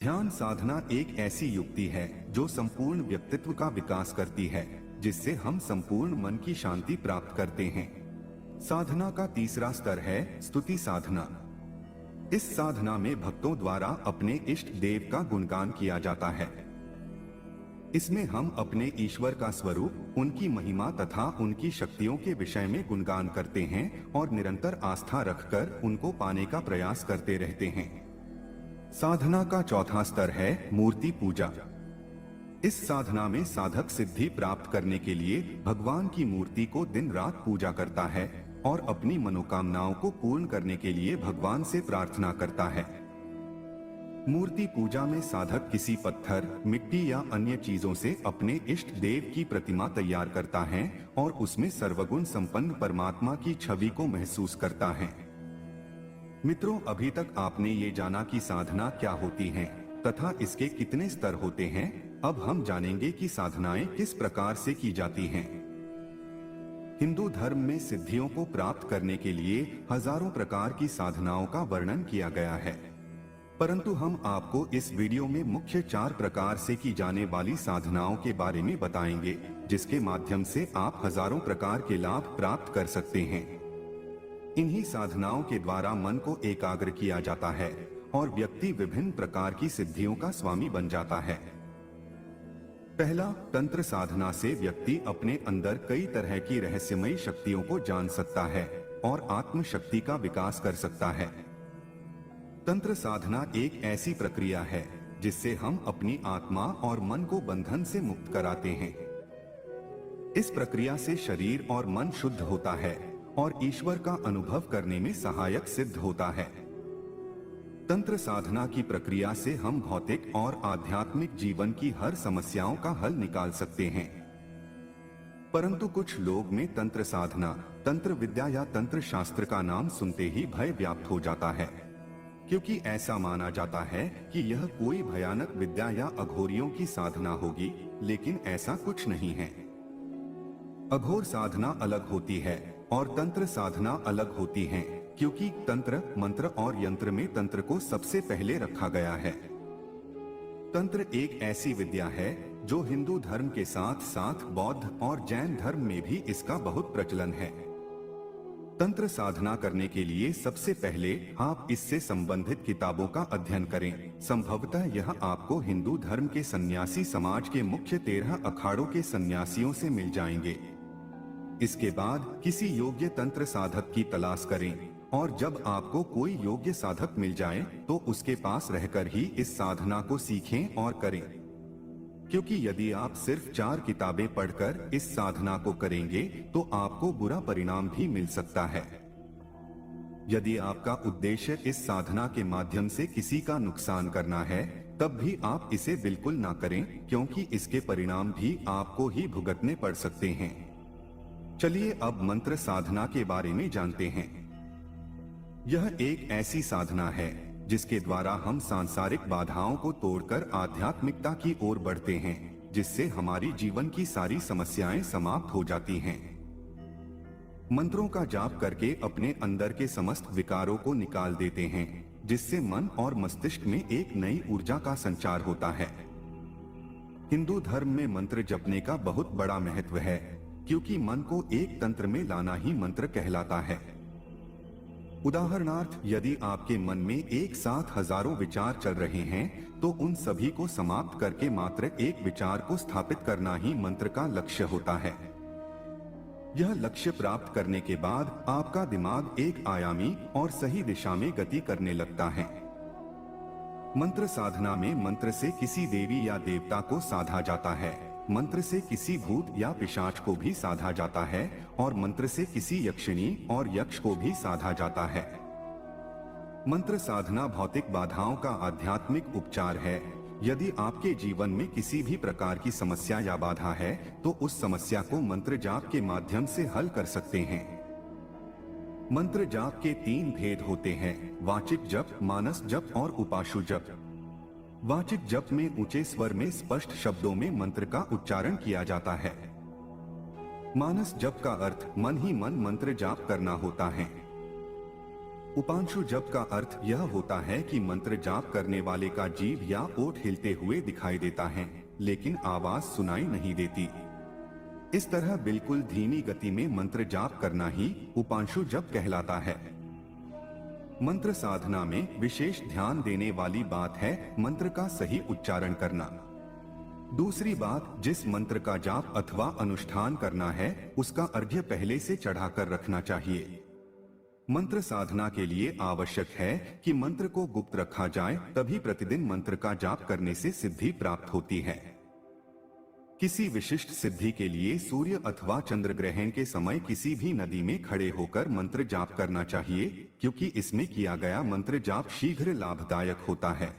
ध्यान साधना एक ऐसी युक्ति है जो संपूर्ण व्यक्तित्व का विकास करती है, जिससे हम संपूर्ण मन की शांति प्राप्त करते हैं। साधना का तीसरा स्तर है स्तुति साधना। इस साधना में भक्तों द्वारा अपने इष्ट देव का गुणगान किया जाता है। इसमें हम अपने ईश्वर का स्वरूप, उनकी महिमा तथा उनकी शक्तियों के विषय में गुणगान करते हैं और निरंतर आस्था रखकर उनको पाने का प्रयास करते रहते हैं। साधना का चौथा स्तर है मूर्ति पूजा। इस साधना में साधक सिद्धि प्राप्त करने के लिए भगवान की मूर्ति को दिन रात पूजा करता है और अपनी मनोकामनाओं को पूर्ण करने के लिए भगवान से प्रार्थना करता है। मूर्ति पूजा में साधक किसी पत्थर, मिट्टी या अन्य चीजों से अपने इष्ट देव की प्रतिमा तैयार करता है और उसमें सर्वगुण संपन्न परमात्मा की छवि को महसूस करता है। मित्रों, अभी तक आपने ये जाना कि साधना क्या होती है तथा इसके कितने स्तर होते हैं। अब हम जानेंगे कि साधनाएं किस प्रकार से की जाती हैं। हिंदू धर्म में सिद्धियों को प्राप्त करने के लिए हजारों प्रकार की साधनाओं का वर्णन किया गया है, परंतु हम आपको इस वीडियो में मुख्य 4 प्रकार से की जाने वाली साधनाओं के बारे में बताएंगे, जिसके माध्यम से आप हजारों प्रकार के लाभ प्राप्त कर सकते हैं। इन्हीं साधनाओं के द्वारा मन को एकाग्र किया जाता है और व्यक्ति विभिन्न प्रकार की सिद्धियों का स्वामी बन जाता है। पहला, तंत्र साधना से व्यक्ति अपने अंदर कई तरह की रहस्यमयी शक्तियों को जान सकता है और आत्म शक्ति का विकास कर सकता है। तंत्र साधना एक ऐसी प्रक्रिया है जिससे हम अपनी आत्मा और मन को बंधन से मुक्त कराते हैं। इस प्रक्रिया से शरीर और मन शुद्ध होता है और ईश्वर का अनुभव करने में सहायक सिद्ध होता है। तंत्र साधना की प्रक्रिया से हम भौतिक और आध्यात्मिक जीवन की हर समस्याओं का हल निकाल सकते हैं। परंतु कुछ लोग में तंत्र साधना, तंत्र विद्या या तंत्र शास्त्र का नाम सुनते ही भय व्याप्त हो जाता है, क्योंकि ऐसा माना जाता है कि यह कोई भयानक विद्या या अघोरियों की साधना होगी, लेकिन ऐसा कुछ नहीं है। अघोर साधना अलग होती है और तंत्र साधना अलग होती है, क्योंकि तंत्र, मंत्र और यंत्र में तंत्र को सबसे पहले रखा गया है। तंत्र एक ऐसी विद्या है जो हिंदू धर्म के साथ साथ बौद्ध और जैन धर्म में भी इसका बहुत प्रचलन है। तंत्र साधना करने के लिए सबसे पहले आप इससे संबंधित किताबों का अध्ययन करें। संभवतः यह आपको हिंदू धर्म के सन्यासी समाज के मुख्य 13 अखाड़ों के सन्यासियों से मिल जाएंगे। इसके बाद किसी योग्य तंत्र साधक की तलाश करें और जब आपको कोई योग्य साधक मिल जाए तो उसके पास रहकर ही इस साधना को सीखें और करें, क्योंकि यदि आप सिर्फ 4 किताबें पढ़कर इस साधना को करेंगे तो आपको बुरा परिणाम भी मिल सकता है। यदि आपका उद्देश्य इस साधना के माध्यम से किसी का नुकसान करना है, तब भी आप इसे बिल्कुल ना करें, क्योंकि इसके परिणाम भी आपको ही भुगतने पड़ सकते हैं। चलिए अब मंत्र साधना के बारे में जानते हैं। यह एक ऐसी साधना है जिसके द्वारा हम सांसारिक बाधाओं को तोड़कर आध्यात्मिकता की ओर बढ़ते हैं, जिससे हमारी जीवन की सारी समस्याएं समाप्त हो जाती हैं। मंत्रों का जाप करके अपने अंदर के समस्त विकारों को निकाल देते हैं, जिससे मन और मस्तिष्क में एक नई ऊर्जा का संचार होता है। हिंदू धर्म में मंत्र जपने का बहुत बड़ा महत्व है, क्योंकि मन को एक तंत्र में लाना ही मंत्र कहलाता है। उदाहरणार्थ, यदि आपके मन में एक साथ हजारों विचार चल रहे हैं, तो उन सभी को समाप्त करके मात्र एक विचार को स्थापित करना ही मंत्र का लक्ष्य होता है। यह लक्ष्य प्राप्त करने के बाद आपका दिमाग एक आयामी और सही दिशा में गति करने लगता है। मंत्र साधना में मंत्र से किसी देवी या देवता को साधा जाता है, मंत्र से किसी भूत या पिशाच को भी साधा जाता है और मंत्र से किसी यक्षिणी और यक्ष को भी साधा जाता है। मंत्र साधना भौतिक बाधाओं का आध्यात्मिक उपचार है। यदि आपके जीवन में किसी भी प्रकार की समस्या या बाधा है, तो उस समस्या को मंत्र जाप के माध्यम से हल कर सकते हैं। मंत्र जाप के 3 भेद होते हैं: वाचिक जप, मानस जप और उपाशु जप। वाचिक जप में ऊंचे स्वर में स्पष्ट शब्दों में मंत्र का उच्चारण किया जाता है। मानस जप का अर्थ मन ही मन मंत्र जाप करना होता है। उपांशु जप का अर्थ यह होता है कि मंत्र जाप करने वाले का जीभ या ओठ हिलते हुए दिखाई देता है, लेकिन आवाज सुनाई नहीं देती। इस तरह बिल्कुल धीमी गति में मंत्र जाप करना ही उपांशु जप कहलाता है। मंत्र साधना में विशेष ध्यान देने वाली बात है मंत्र का सही उच्चारण करना। दूसरी बात, जिस मंत्र का जाप अथवा अनुष्ठान करना है उसका अर्घ्य पहले से चढ़ाकर रखना चाहिए। मंत्र साधना के लिए आवश्यक है कि मंत्र को गुप्त रखा जाए, तभी प्रतिदिन मंत्र का जाप करने से सिद्धि प्राप्त होती है। किसी विशिष्ट सिद्धि के लिए सूर्य अथवा चंद्र ग्रहण के समय किसी भी नदी में खड़े होकर मंत्र जाप करना चाहिए, क्योंकि इसमें किया गया मंत्र जाप शीघ्र लाभदायक होता है।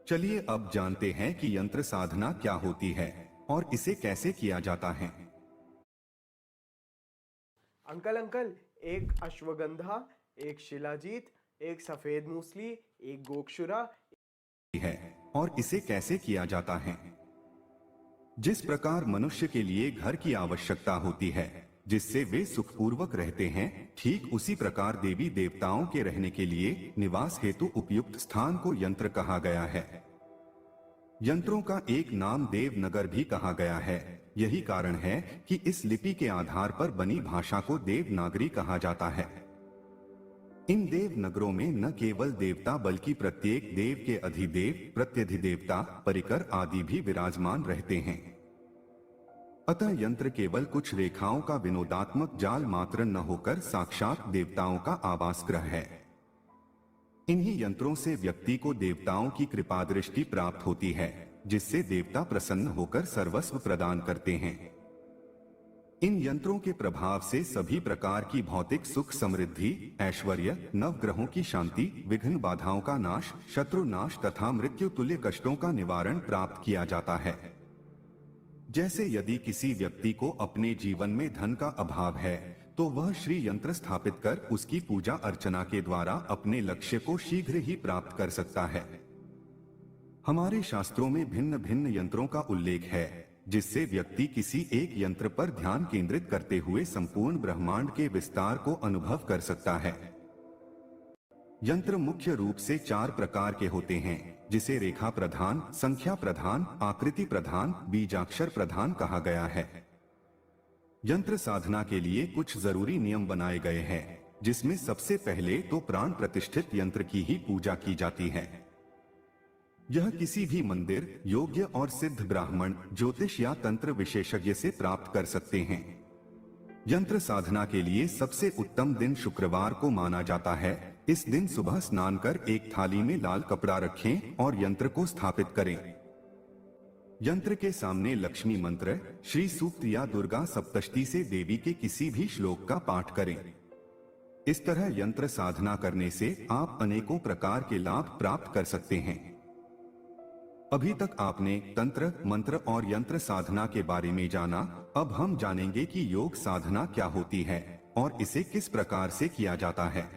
चलिए अब जानते हैं कि यंत्र साधना क्या होती है और इसे कैसे किया जाता है। अंकल, एक अश्वगंधा, एक शिलाजीत, एक सफेद मूसली, एक गोक्षुरा है और इसे कैसे किया जाता है। जिस प्रकार मनुष्य के लिए घर की आवश्यकता होती है जिससे वे सुखपूर्वक रहते हैं, ठीक उसी प्रकार देवी देवताओं के रहने के लिए निवास हेतु उपयुक्त स्थान को यंत्र कहा गया है। यंत्रों का एक नाम देवनगर भी कहा गया है। यही कारण है कि इस लिपि के आधार पर बनी भाषा को देवनागरी कहा जाता है। इन देवनगरों में न केवल देवता बल्कि प्रत्येक देव के अधिदेव, प्रत्यधिदेवता, परिकर आदि भी विराजमान रहते हैं। अतः यंत्र केवल कुछ रेखाओं का विनोदात्मक जाल मात्र न होकर साक्षात देवताओं का आवास गृह है। इन्हीं यंत्रों से व्यक्ति को देवताओं की कृपा दृष्टि प्राप्त होती है, जिससे देवता प्रसन्न होकर सर्वस्व प्रदान करते हैं। इन यंत्रों के प्रभाव से सभी प्रकार की भौतिक सुख, समृद्धि, ऐश्वर्य, नवग्रहों की शांति, विघ्न बाधाओं का नाश, शत्रु नाश तथा मृत्यु तुल्य कष्टों का निवारण प्राप्त किया जाता है। जैसे यदि किसी व्यक्ति को अपने जीवन में धन का अभाव है तो वह श्री यंत्र स्थापित कर उसकी पूजा अर्चना के द्वारा अपने लक्ष्य को शीघ्र ही प्राप्त कर सकता है। हमारे शास्त्रों में भिन्न भिन्न यंत्रों का उल्लेख है, जिससे व्यक्ति किसी एक यंत्र पर ध्यान केंद्रित करते हुए संपूर्ण ब्रह्मांड के विस्तार को अनुभव कर सकता है। यंत्र मुख्य रूप से 4 प्रकार के होते हैं, जिसे रेखा प्रधान, संख्या प्रधान, आकृति प्रधान, बीजाक्षर प्रधान कहा गया है। यंत्र साधना के लिए कुछ जरूरी नियम बनाए गए हैं, जिसमें सबसे पहले तो प्राण प्रतिष्ठित यंत्र की ही पूजा की जाती है। यह किसी भी मंदिर, योग्य और सिद्ध ब्राह्मण, ज्योतिष या तंत्र विशेषज्ञ से प्राप्त कर सकते हैं। यंत्र साधना के लिए सबसे उत्तम दिन शुक्रवार को माना जाता है। इस दिन सुबह स्नान कर एक थाली में लाल कपड़ा रखें और यंत्र को स्थापित करें। यंत्र के सामने लक्ष्मी मंत्र, श्री सूक्त या दुर्गा सप्तशती से देवी के किसी भी श्लोक का पाठ करें। इस तरह यंत्र साधना करने से आप अनेकों प्रकार के लाभ प्राप्त कर सकते हैं। अभी तक आपने तंत्र, मंत्र और यंत्र साधना के बारे में जाना। अब हम जानेंगे कि योग साधना क्या होती है और इसे किस प्रकार से किया जाता है।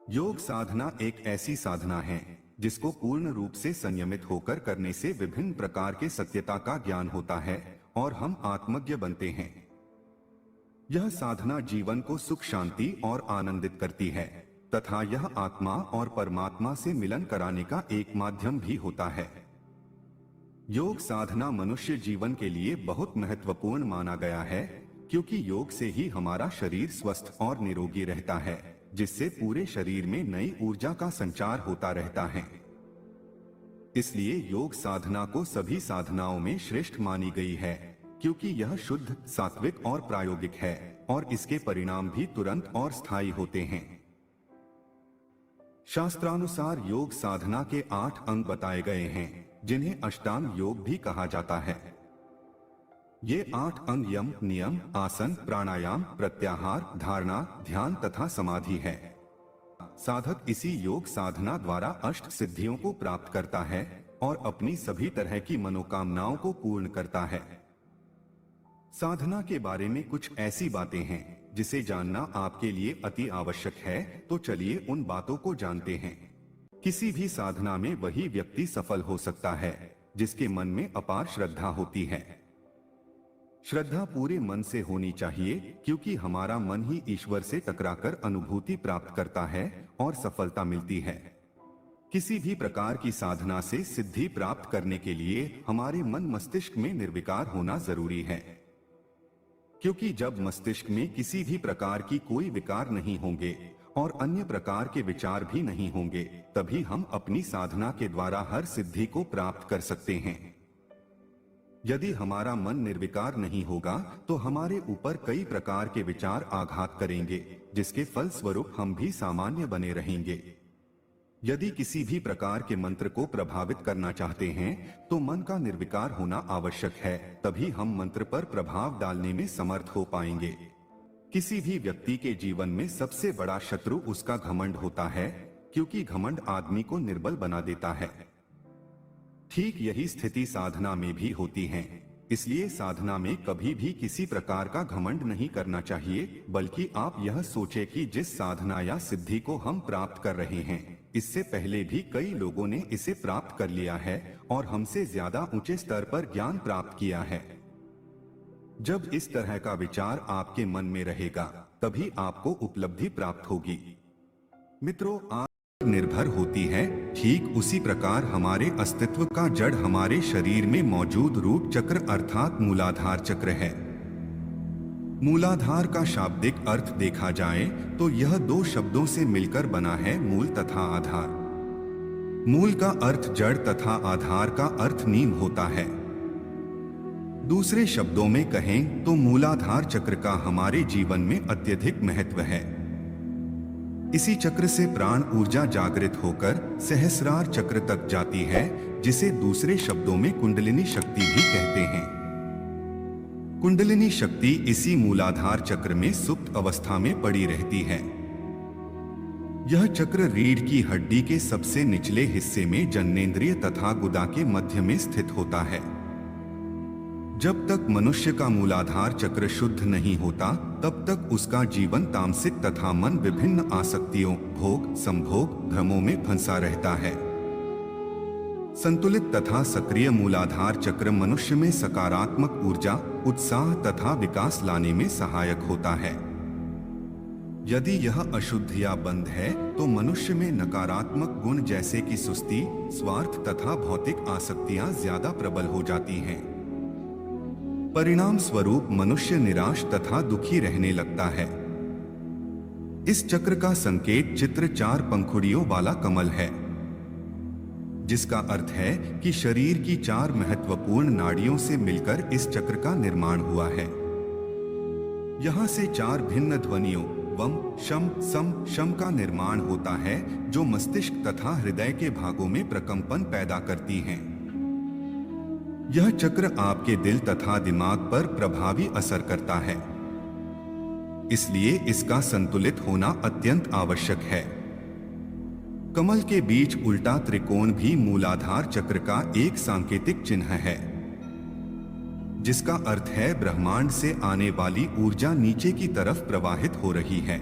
योग साधना एक ऐसी साधना है जिसको पूर्ण रूप से संयमित होकर करने से विभिन्न प्रकार के सत्यता का ज्ञान होता है और हम आत्मज्ञ बनते हैं। यह साधना जीवन को सुख, शांति और आनंदित करती है तथा यह आत्मा और परमात्मा से मिलन कराने का एक माध्यम भी होता है। योग साधना मनुष्य जीवन के लिए बहुत महत्वपूर्ण माना गया है, क्योंकि योग से ही हमारा शरीर स्वस्थ और निरोगी रहता है, जिससे पूरे शरीर में नई ऊर्जा का संचार होता रहता है। इसलिए योग साधना को सभी साधनाओं में श्रेष्ठ मानी गई है, क्योंकि यह शुद्ध, सात्विक और प्रायोगिक है और इसके परिणाम भी तुरंत और स्थायी होते हैं। शास्त्रानुसार योग साधना के 8 अंग बताए गए हैं, जिन्हें अष्टांग योग भी कहा जाता है। ये 8 अंग यम, नियम, आसन, प्राणायाम, प्रत्याहार, धारणा, ध्यान तथा समाधि है। साधक इसी योग साधना द्वारा अष्ट सिद्धियों को प्राप्त करता है और अपनी सभी तरह की मनोकामनाओं को पूर्ण करता है। साधना के बारे में कुछ ऐसी बातें हैं जिसे जानना आपके लिए अति आवश्यक है, तो चलिए उन बातों को जानते हैं। किसी भी साधना में वही व्यक्ति सफल हो सकता है जिसके मन में अपार श्रद्धा होती है। श्रद्धा पूरे मन से होनी चाहिए, क्योंकि हमारा मन ही ईश्वर से टकराकर अनुभूति प्राप्त करता है और सफलता मिलती है। किसी भी प्रकार की साधना से सिद्धि प्राप्त करने के लिए हमारे मन मस्तिष्क में निर्विकार होना जरूरी है, क्योंकि जब मस्तिष्क में किसी भी प्रकार की कोई विकार नहीं होंगे और अन्य प्रकार के विचार भी नहीं होंगे, तभी हम अपनी साधना के द्वारा हर सिद्धि को प्राप्त कर सकते हैं। यदि हमारा मन निर्विकार नहीं होगा तो हमारे ऊपर कई प्रकार के विचार आघात करेंगे, जिसके फल स्वरूप हम भी सामान्य बने रहेंगे। यदि किसी भी प्रकार के मंत्र को प्रभावित करना चाहते हैं तो मन का निर्विकार होना आवश्यक है, तभी हम मंत्र पर प्रभाव डालने में समर्थ हो पाएंगे। किसी भी व्यक्ति के जीवन में सबसे बड़ा शत्रु उसका घमंड होता है, क्योंकि घमंड आदमी को निर्बल बना देता है। ठीक यही स्थिति साधना में भी होती है। इसलिए साधना में कभी भी किसी प्रकार का घमंड नहीं करना चाहिए, बल्कि आप यह सोचें कि जिस साधना या सिद्धि को हम प्राप्त कर रहे हैं, इससे पहले भी कई लोगों ने इसे प्राप्त कर लिया है और हमसे ज्यादा ऊंचे स्तर पर ज्ञान प्राप्त किया है। जब इस तरह का विचार आपके मन में रहेगा, तभी आपको उपलब्धि प्राप्त होगी। मित्रों, आप निर्भर होती है, ठीक उसी प्रकार हमारे अस्तित्व का जड़ हमारे शरीर में मौजूद रूट चक्र अर्थात मूलाधार चक्र है। मूलाधार का शाब्दिक अर्थ देखा जाए तो यह दो शब्दों से मिलकर बना है, मूल तथा आधार। मूल का अर्थ जड़ तथा आधार का अर्थ नींव होता है। दूसरे शब्दों में कहें तो मूलाधार चक्र का हमारे जीवन में अत्यधिक महत्व है। इसी चक्र से प्राण ऊर्जा जागृत होकर सहस्रार चक्र तक जाती है, जिसे दूसरे शब्दों में कुंडलिनी शक्ति भी कहते हैं। कुंडलिनी शक्ति इसी मूलाधार चक्र में सुप्त अवस्था में पड़ी रहती है। यह चक्र रीढ़ की हड्डी के सबसे निचले हिस्से में जननेंद्रिय तथा गुदा के मध्य में स्थित होता है। जब तक मनुष्य का मूलाधार चक्र शुद्ध नहीं होता, तब तक उसका जीवन तामसिक तथा मन विभिन्न आसक्तियों, भोग, संभोग, भ्रमों में फंसा रहता है। संतुलित तथा सक्रिय मूलाधार चक्र मनुष्य में सकारात्मक ऊर्जा, उत्साह तथा विकास लाने में सहायक होता है। यदि यह अशुद्ध या बंद है तो मनुष्य में नकारात्मक गुण जैसे कि सुस्ती, स्वार्थ तथा भौतिक आसक्तियां ज्यादा प्रबल हो जाती हैं। परिणाम स्वरूप मनुष्य निराश तथा दुखी रहने लगता है। इस चक्र का संकेत चित्र 4 पंखुड़ियों वाला कमल है, जिसका अर्थ है कि शरीर की 4 महत्वपूर्ण नाड़ियों से मिलकर इस चक्र का निर्माण हुआ है। यहां से 4 भिन्न ध्वनियों वम, शम, सम, शम का निर्माण होता है, जो मस्तिष्क तथा हृदय के भागों में प्रकंपन पैदा करती हैं। यह चक्र आपके दिल तथा दिमाग पर प्रभावी असर करता है, इसलिए इसका संतुलित होना अत्यंत आवश्यक है। कमल के बीच उल्टा त्रिकोण भी मूलाधार चक्र का एक सांकेतिक चिन्ह है, जिसका अर्थ है ब्रह्मांड से आने वाली ऊर्जा नीचे की तरफ प्रवाहित हो रही है।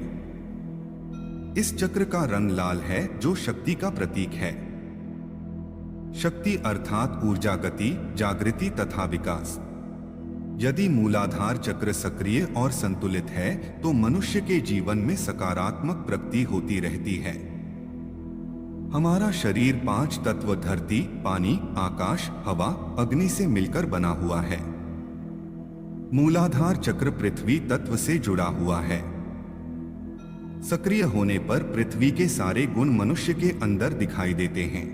इस चक्र का रंग लाल है, जो शक्ति का प्रतीक है। शक्ति अर्थात ऊर्जा, गति, जागृति तथा विकास। यदि मूलाधार चक्र सक्रिय और संतुलित है तो मनुष्य के जीवन में सकारात्मक प्रगति होती रहती है। हमारा शरीर 5 तत्व धरती, पानी, आकाश, हवा, अग्नि से मिलकर बना हुआ है। मूलाधार चक्र पृथ्वी तत्व से जुड़ा हुआ है। सक्रिय होने पर पृथ्वी के सारे गुण मनुष्य के अंदर दिखाई देते हैं।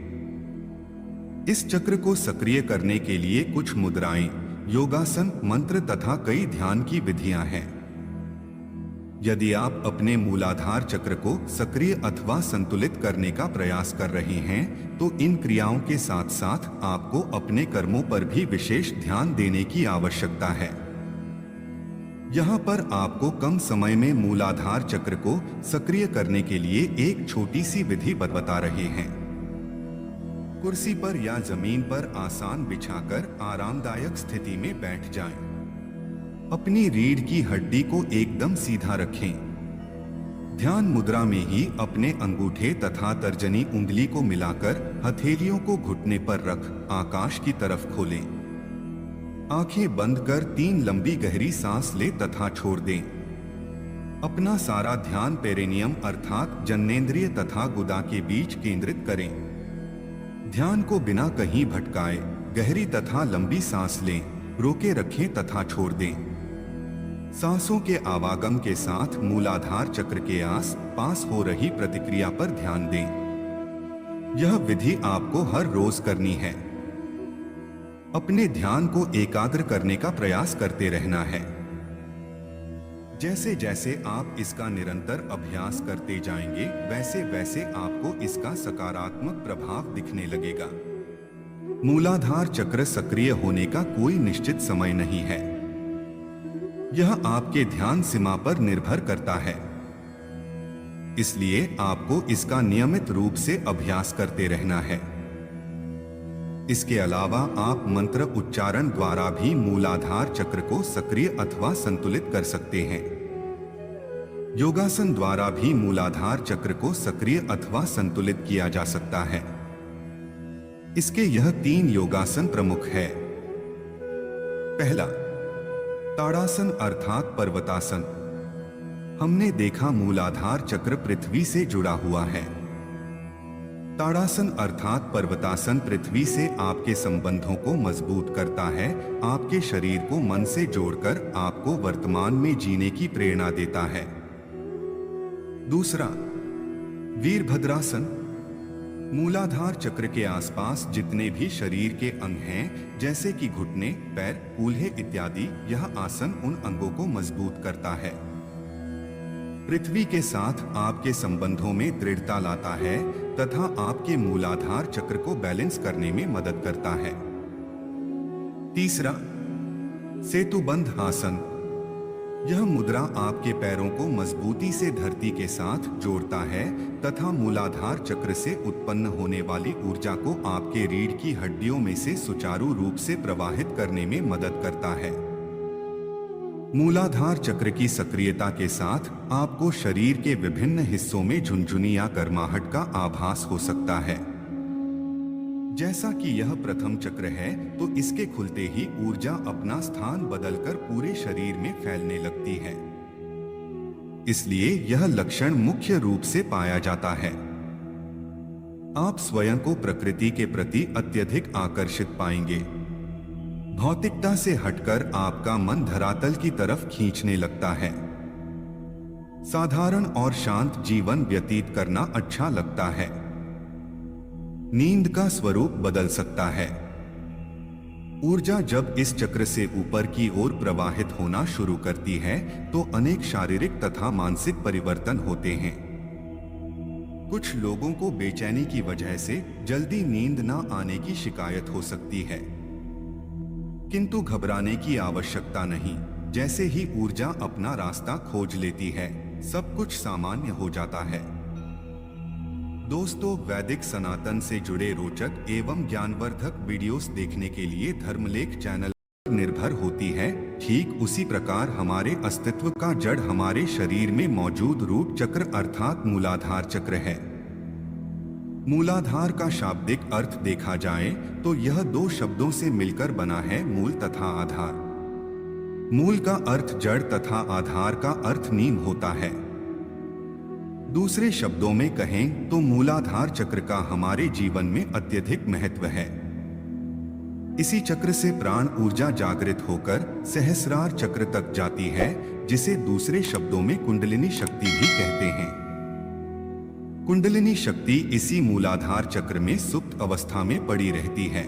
इस चक्र को सक्रिय करने के लिए कुछ मुद्राएं, योगासन, मंत्र तथा कई ध्यान की विधियां हैं। यदि आप अपने मूलाधार चक्र को सक्रिय अथवा संतुलित करने का प्रयास कर रहे हैं तो इन क्रियाओं के साथ साथ आपको अपने कर्मों पर भी विशेष ध्यान देने की आवश्यकता है। यहाँ पर आपको कम समय में मूलाधार चक्र को सक्रिय करने के लिए एक छोटी सी विधि बता रहे हैं। कुर्सी पर या जमीन पर आसान बिछाकर आरामदायक स्थिति में बैठ जाएं। अपनी रीढ़ की हड्डी को एकदम सीधा रखें। ध्यान मुद्रा में ही अपने अंगूठे तथा तर्जनी उंगली को मिलाकर हथेलियों को घुटने पर रख आकाश की तरफ खोलें। आंखें बंद कर 3 लंबी गहरी सांस ले तथा छोड़ दें। अपना सारा ध्यान पेरिनियम अर्थात जननेंद्रिय तथा गुदा के बीच केंद्रित करें। ध्यान को बिना कहीं भटकाए गहरी तथा लंबी सांस लें, रोके रखें तथा छोड़ दें। सांसों के आवागम के साथ मूलाधार चक्र के आस पास हो रही प्रतिक्रिया पर ध्यान दें। यह विधि आपको हर रोज करनी है। अपने ध्यान को एकाग्र करने का प्रयास करते रहना है। जैसे जैसे आप इसका निरंतर अभ्यास करते जाएंगे, वैसे वैसे आपको इसका सकारात्मक प्रभाव दिखने लगेगा। मूलाधार चक्र सक्रिय होने का कोई निश्चित समय नहीं है। यह आपके ध्यान सीमा पर निर्भर करता है। इसलिए आपको इसका नियमित रूप से अभ्यास करते रहना है। इसके अलावा आप मंत्र उच्चारण द्वारा भी मूलाधार चक्र को सक्रिय अथवा संतुलित कर सकते हैं। योगासन द्वारा भी मूलाधार चक्र को सक्रिय अथवा संतुलित किया जा सकता है। इसके यह 3 योगासन प्रमुख है। पहला, ताड़ासन अर्थात पर्वतासन। हमने देखा मूलाधार चक्र पृथ्वी से जुड़ा हुआ है। ताड़ासन अर्थात पर्वतासन पृथ्वी से आपके संबंधों को मजबूत करता है, आपके शरीर को मन से जोड़कर आपको वर्तमान में जीने की प्रेरणा देता है। दूसरा, वीरभद्रासन। मूलाधार चक्र के आसपास जितने भी शरीर के अंग हैं, जैसे कि घुटने, पैर, कूल्हे इत्यादि, यह आसन उन अंगों को मजबूत करता है। पृथ्वी के साथ आपके संबंधों में दृढ़ता लाता है तथा आपके मूलाधार चक्र को बैलेंस करने में मदद करता है। तीसरा, सेतुबंध आसन। यह मुद्रा आपके पैरों को मजबूती से धरती के साथ जोड़ता है तथा मूलाधार चक्र से उत्पन्न होने वाली ऊर्जा को आपके रीढ़ की हड्डियों में से सुचारू रूप से प्रवाहित करने में मदद करता है। मूलाधार चक्र की सक्रियता के साथ आपको शरीर के विभिन्न हिस्सों में झुनझुनी या गर्माहट का आभास हो सकता है। जैसा कि यह प्रथम चक्र है, तो इसके खुलते ही ऊर्जा अपना स्थान बदलकर पूरे शरीर में फैलने लगती है। इसलिए यह लक्षण मुख्य रूप से पाया जाता है। आप स्वयं को प्रकृति के प्रति अत्यधिक आकर्षित पाएंगे। भौतिकता से हटकर आपका मन धरातल की तरफ खींचने लगता है। साधारण और शांत जीवन व्यतीत करना अच्छा लगता है। नींद का स्वरूप बदल सकता है। ऊर्जा जब इस चक्र से ऊपर की ओर प्रवाहित होना शुरू करती है, तो अनेक शारीरिक तथा मानसिक परिवर्तन होते हैं। कुछ लोगों को बेचैनी की वजह से जल्दी नींद न आने की शिकायत हो सकती है, किंतु घबराने की आवश्यकता नहीं। जैसे ही ऊर्जा अपना रास्ता खोज लेती है, सब कुछ सामान्य हो जाता है। दोस्तों, वैदिक सनातन से जुड़े रोचक एवं ज्ञानवर्धक वीडियोस देखने के लिए धर्मलेख चैनल पर निर्भर होती है। ठीक उसी प्रकार हमारे अस्तित्व का जड़ हमारे शरीर में मौजूद रूट चक्र अर्थात मूलाधार चक्र है। मूलाधार का शाब्दिक अर्थ देखा जाए तो यह 2 शब्दों से मिलकर बना है, मूल तथा आधार। मूल का अर्थ जड़ तथा आधार का अर्थ नींव होता है। दूसरे शब्दों में कहें तो मूलाधार चक्र का हमारे जीवन में अत्यधिक महत्व है। इसी चक्र से प्राण ऊर्जा जागृत होकर सहस्रार चक्र तक जाती है, जिसे दूसरे शब्दों में कुंडलिनी शक्ति भी कहते हैं। कुंडलिनी शक्ति इसी मूलाधार चक्र में सुप्त अवस्था में पड़ी रहती है।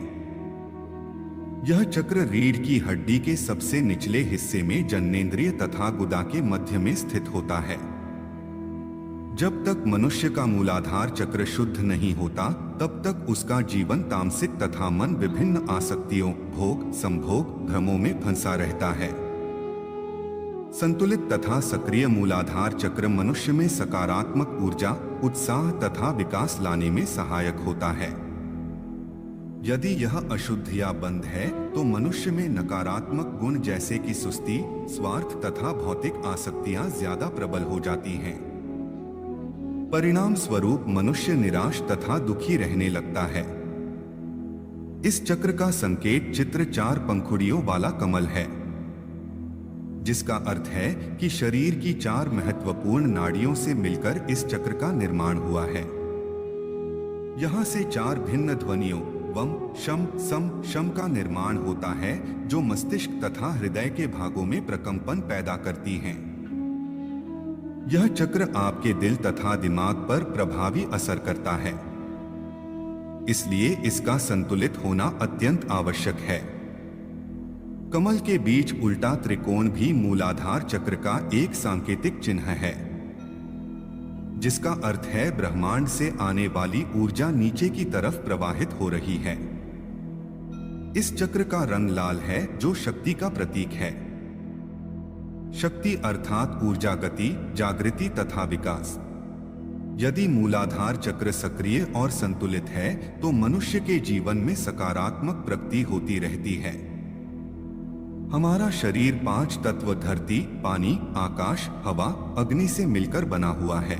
यह चक्र रीढ़ की हड्डी के सबसे निचले हिस्से में जननेंद्रिय तथा गुदा के मध्य में स्थित होता है। जब तक मनुष्य का मूलाधार चक्र शुद्ध नहीं होता, तब तक उसका जीवन तामसिक तथा मन विभिन्न आसक्तियों, भोग, संभोग, भ्रमों में फंसा रहता है। संतुलित तथा सक्रिय मूलाधार चक्र मनुष्य में सकारात्मक ऊर्जा, उत्साह तथा विकास लाने में सहायक होता है। यदि यह अशुद्ध या बंद है, तो मनुष्य में नकारात्मक गुण जैसे कि सुस्ती, स्वार्थ तथा भौतिक आसक्तियां ज्यादा प्रबल हो जाती हैं। परिणाम स्वरूप मनुष्य निराश तथा दुखी रहने लगता है। इस चक्र का संकेत चित्र 4 पंखुड़ियों वाला कमल है, जिसका अर्थ है कि शरीर की 4 महत्वपूर्ण नाड़ियों से मिलकर इस चक्र का निर्माण हुआ है। यहाँ से 4 भिन्न ध्वनियों वम, शम, सम, शम का निर्माण होता है, जो मस्तिष्क तथा हृदय के भागों में प्रकंपन पैदा करती हैं। यह चक्र आपके दिल तथा दिमाग पर प्रभावी असर करता है, इसलिए इसका संतुलित होना अत्यंत आवश्यक है। कमल के बीच उल्टा त्रिकोण भी मूलाधार चक्र का एक सांकेतिक चिन्ह है, जिसका अर्थ है ब्रह्मांड से आने वाली ऊर्जा नीचे की तरफ प्रवाहित हो रही है। इस चक्र का रंग लाल है, जो शक्ति का प्रतीक है। शक्ति अर्थात ऊर्जा, गति, जागृति तथा विकास। यदि मूलाधार चक्र सक्रिय और संतुलित है तो मनुष्य के जीवन में सकारात्मक प्रगति होती रहती है। हमारा शरीर 5 तत्व धरती, पानी, आकाश, हवा, अग्नि से मिलकर बना हुआ है।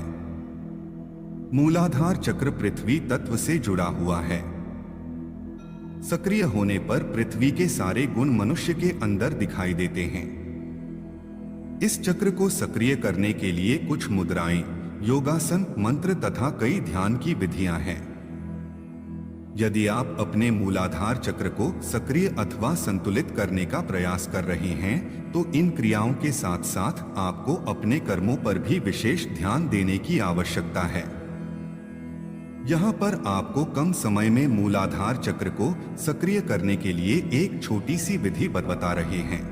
मूलाधार चक्र पृथ्वी तत्व से जुड़ा हुआ है। सक्रिय होने पर पृथ्वी के सारे गुण मनुष्य के अंदर दिखाई देते हैं। इस चक्र को सक्रिय करने के लिए कुछ मुद्राएं, योगासन, मंत्र तथा कई ध्यान की विधियां हैं। यदि आप अपने मूलाधार चक्र को सक्रिय अथवा संतुलित करने का प्रयास कर रहे हैं तो इन क्रियाओं के साथ साथ आपको अपने कर्मों पर भी विशेष ध्यान देने की आवश्यकता है। यहाँ पर आपको कम समय में मूलाधार चक्र को सक्रिय करने के लिए एक छोटी सी विधि बता रहे हैं।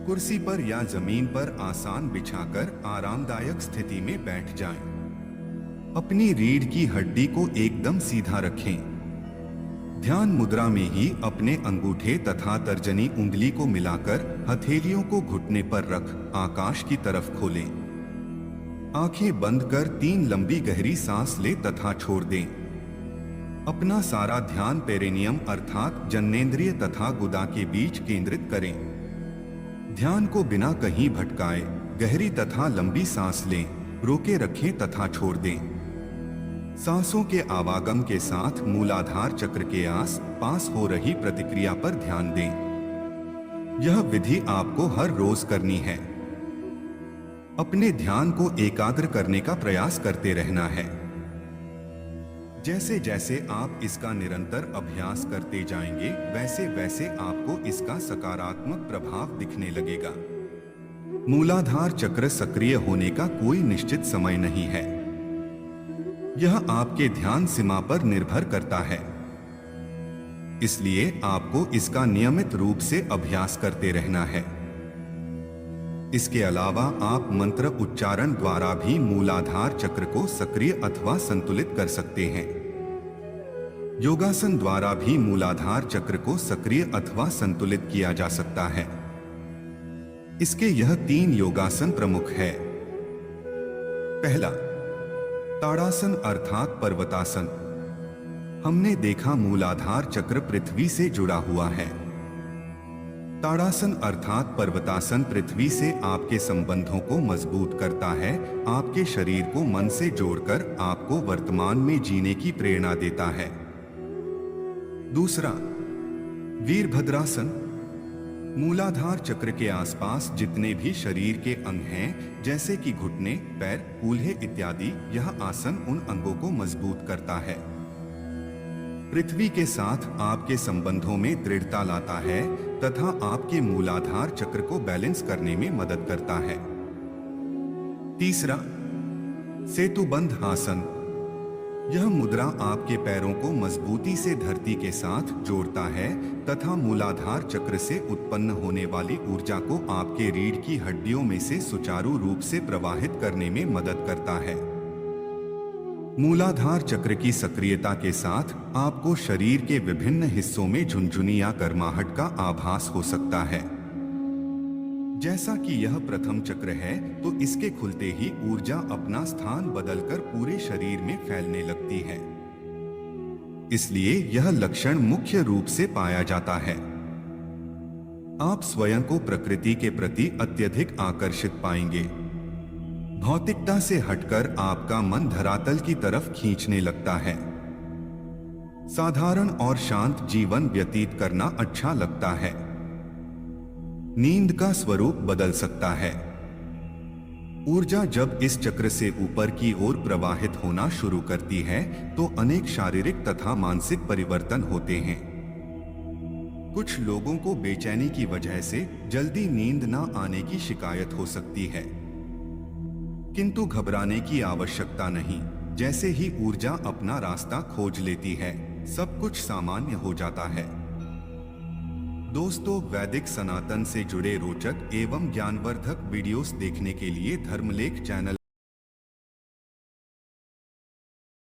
कुर्सी पर या जमीन पर आसान बिछाकर आरामदायक स्थिति में बैठ जाएं। अपनी रीढ़ की हड्डी को एकदम सीधा रखें। ध्यान मुद्रा में ही अपने अंगूठे तथा तर्जनी उंगली को मिलाकर हथेलियों को घुटने पर रख आकाश की तरफ खोलें। आंखें बंद कर 3 लंबी गहरी सांस ले तथा छोड़ दें। अपना सारा ध्यान पेरिनियम अर्थात जननेंद्रिय तथा गुदा के बीच केंद्रित करें। ध्यान को बिना कहीं भटकाए गहरी तथा लंबी सांस लें, रोके रखें तथा छोड़ दें। सांसों के आवागम के साथ मूलाधार चक्र के आस पास हो रही प्रतिक्रिया पर ध्यान दें। यह विधि आपको हर रोज करनी है। अपने ध्यान को एकाग्र करने का प्रयास करते रहना है। जैसे जैसे आप इसका निरंतर अभ्यास करते जाएंगे, वैसे वैसे आपको इसका सकारात्मक प्रभाव दिखने लगेगा। मूलाधार चक्र सक्रिय होने का कोई निश्चित समय नहीं है। यह आपके ध्यान सीमा पर निर्भर करता है। इसलिए आपको इसका नियमित रूप से अभ्यास करते रहना है। इसके अलावा आप मंत्र उच्चारण द्वारा भी मूलाधार चक्र को सक्रिय अथवा संतुलित कर सकते हैं। योगासन द्वारा भी मूलाधार चक्र को सक्रिय अथवा संतुलित किया जा सकता है। इसके यह 3 योगासन प्रमुख है। पहला, ताड़ासन अर्थात पर्वतासन। हमने देखा मूलाधार चक्र पृथ्वी से जुड़ा हुआ है। ताड़ासन अर्थात पर्वतासन पृथ्वी से आपके संबंधों को मजबूत करता है, आपके शरीर को मन से जोड़कर आपको वर्तमान में जीने की प्रेरणा देता है। दूसरा, वीरभद्रासन। मूलाधार चक्र के आसपास जितने भी शरीर के अंग हैं, जैसे कि घुटने, पैर, कूल्हे इत्यादि, यह आसन उन अंगों को मजबूत करता है। पृथ्वी के साथ आपके संबंधों में दृढ़ता लाता है तथा आपके मूलाधार चक्र को बैलेंस करने में मदद करता है। तीसरा, सेतुबंध आसन। यह मुद्रा आपके पैरों को मजबूती से धरती के साथ जोड़ता है तथा मूलाधार चक्र से उत्पन्न होने वाली ऊर्जा को आपके रीढ़ की हड्डियों में से सुचारू रूप से प्रवाहित करने में मदद करता है। मूलाधार चक्र की सक्रियता के साथ आपको शरीर के विभिन्न हिस्सों में झुनझुनी या गर्माहट का आभास हो सकता है। जैसा कि यह प्रथम चक्र है, तो इसके खुलते ही ऊर्जा अपना स्थान बदलकर पूरे शरीर में फैलने लगती है। इसलिए यह लक्षण मुख्य रूप से पाया जाता है। आप स्वयं को प्रकृति के प्रति अत्यधिक आकर्षित पाएंगे। भौतिकता से हटकर आपका मन धरातल की तरफ खींचने लगता है। साधारण और शांत जीवन व्यतीत करना अच्छा लगता है। नींद का स्वरूप बदल सकता है। ऊर्जा जब इस चक्र से ऊपर की ओर प्रवाहित होना शुरू करती है तो अनेक शारीरिक तथा मानसिक परिवर्तन होते हैं। कुछ लोगों को बेचैनी की वजह से जल्दी नींद न आने की शिकायत हो सकती है, किंतु घबराने की आवश्यकता नहीं। जैसे ही ऊर्जा अपना रास्ता खोज लेती है, सब कुछ सामान्य हो जाता है। दोस्तों, वैदिक सनातन से जुड़े रोचक एवं ज्ञानवर्धक वीडियोस देखने के लिए धर्मलेख चैनल